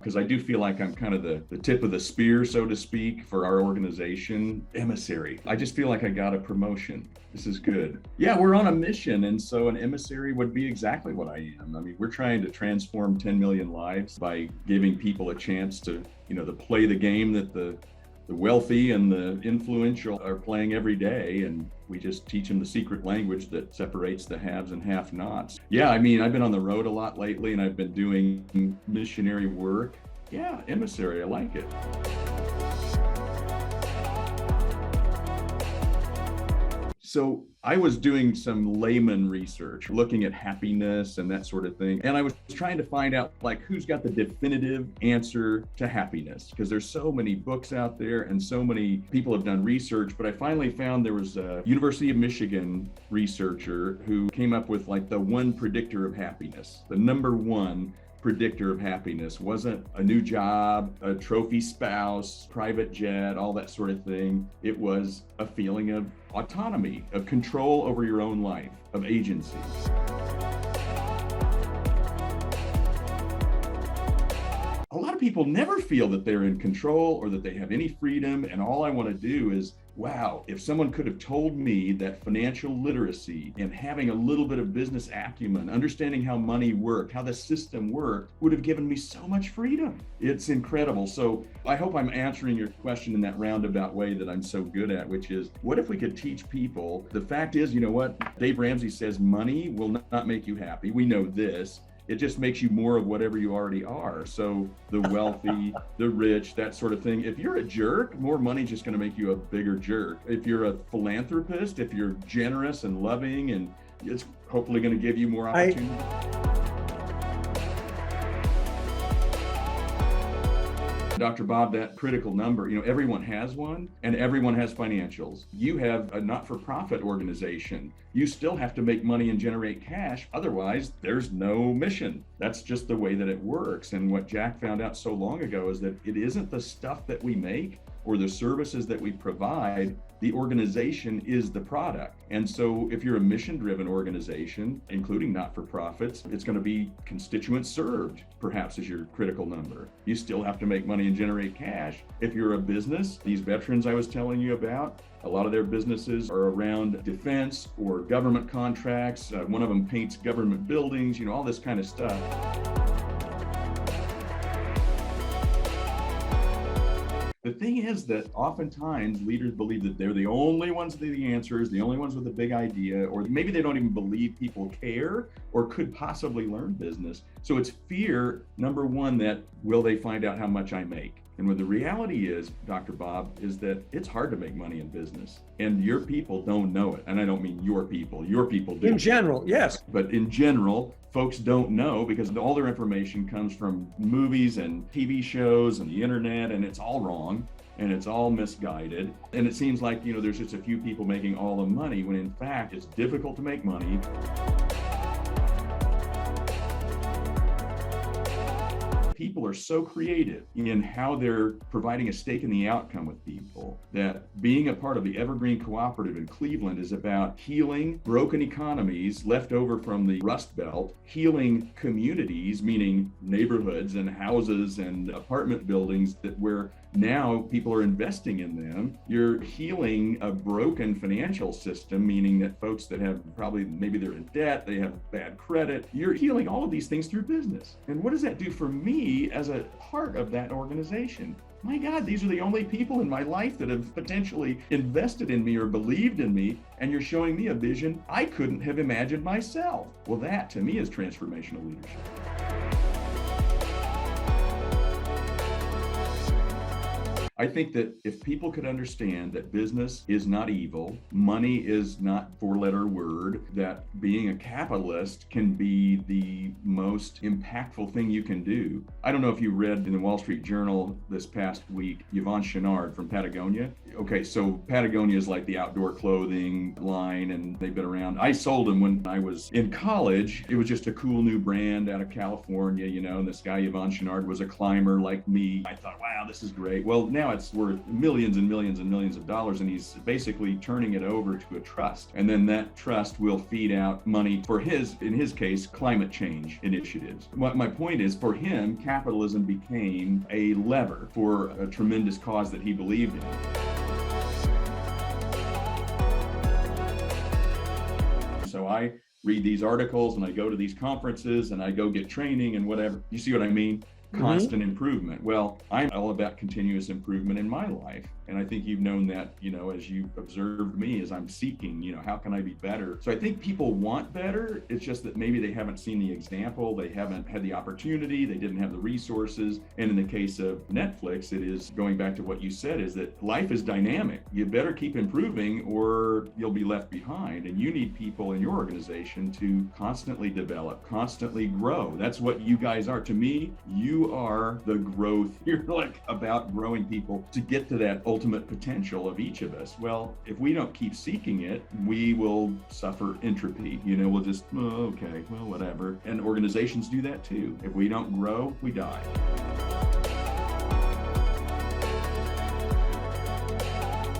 because I do feel like I'm kind of the tip of the spear, so to speak, for our organization. Emissary. I just feel like I got a promotion. This is good. Yeah, we're on a mission. And so an emissary would be exactly what I am. I mean, we're trying to transform 10 million lives by giving people a chance to, to play the game that the wealthy and the influential are playing every day, and we just teach them the secret language that separates the haves and have-nots. Yeah, I mean, I've been on the road a lot lately, and I've been doing missionary work. Yeah, emissary, I like it. So I was doing some layman research, looking at happiness and that sort of thing. And I was trying to find out who's got the definitive answer to happiness, because there's so many books out there and so many people have done research. But I finally found there was a University of Michigan researcher who came up with the one predictor of happiness. The number one predictor of happiness wasn't a new job, a trophy spouse, private jet, all that sort of thing. It was a feeling of autonomy, of control over your own life, of agency. A lot of people never feel that they're in control or that they have any freedom. And all I want to do is, wow, if someone could have told me that financial literacy and having a little bit of business acumen, understanding how money worked, how the system worked, would have given me so much freedom. It's incredible. So I hope I'm answering your question in that roundabout way that I'm so good at, which is, what if we could teach people? The fact is, you know what? Dave Ramsey says money will not make you happy. We know this. It just makes you more of whatever you already are. So the wealthy, the rich, that sort of thing. If you're a jerk, more money is just going to make you a bigger jerk. If you're a philanthropist, if you're generous and loving, and it's hopefully going to give you more opportunity. Dr. Bob, that critical number, everyone has one and everyone has financials. You have a not-for-profit organization. You still have to make money and generate cash. Otherwise, there's no mission. That's just the way that it works. And what Jack found out so long ago is that it isn't the stuff that we make or the services that we provide. The organization is the product. And so if you're a mission-driven organization, including not-for-profits, it's going to be constituents served, perhaps, is your critical number. You still have to make money and generate cash. If you're a business, these veterans I was telling you about, a lot of their businesses are around defense or government contracts. One of them paints government buildings, all this kind of stuff. The thing is that oftentimes leaders believe that they're the only ones with the answers, the only ones with a big idea, or maybe they don't even believe people care or could possibly learn business. So it's fear, number one, that will they find out how much I make? And what the reality is, Dr. Bob, is that it's hard to make money in business. And your people don't know it. And I don't mean your people do. In general, yes. But in general, folks don't know because all their information comes from movies and TV shows and the internet, and it's all wrong and it's all misguided. And it seems like, there's just a few people making all the money when in fact it's difficult to make money. People are so creative in how they're providing a stake in the outcome with people that being a part of the Evergreen Cooperative in Cleveland is about healing broken economies left over from the Rust Belt, healing communities, meaning neighborhoods and houses and apartment buildings where now people are investing in them. You're healing a broken financial system, meaning that folks that have maybe they're in debt, they have bad credit. You're healing all of these things through business. And what does that do for me as a part of that organization? My God, these are the only people in my life that have potentially invested in me or believed in me, and you're showing me a vision I couldn't have imagined myself. Well, that to me is transformational leadership. I think that if people could understand that business is not evil, money is not four-letter word, that being a capitalist can be the most impactful thing you can do. I don't know if you read in the Wall Street Journal this past week, Yvon Chouinard from Patagonia. Okay, so Patagonia is like the outdoor clothing line, and they've been around. I sold them when I was in college. It was just a cool new brand out of California, and this guy, Yvon Chouinard, was a climber like me. I thought, wow, this is great. Well, now now it's worth millions and millions and millions of dollars, and he's basically turning it over to a trust. And then that trust will feed out money for in his case, climate change initiatives. What my point is, for him, capitalism became a lever for a tremendous cause that he believed in. So I read these articles and I go to these conferences and I go get training and whatever. You see what I mean? Constant improvement. Well, I'm all about continuous improvement in my life. And I think you've known that, as you've observed me, as I'm seeking, how can I be better? So I think people want better. It's just that maybe they haven't seen the example. They haven't had the opportunity. They didn't have the resources. And in the case of Netflix, it is going back to what you said, is that life is dynamic. You better keep improving or you'll be left behind. And you need people in your organization to constantly develop, constantly grow. That's what you guys are. To me, you are the growth. You're like about growing people to get to that ultimate potential of each of us. Well, if we don't keep seeking it, we will suffer entropy. We'll just, okay, well, whatever. And organizations do that too. If we don't grow, we die.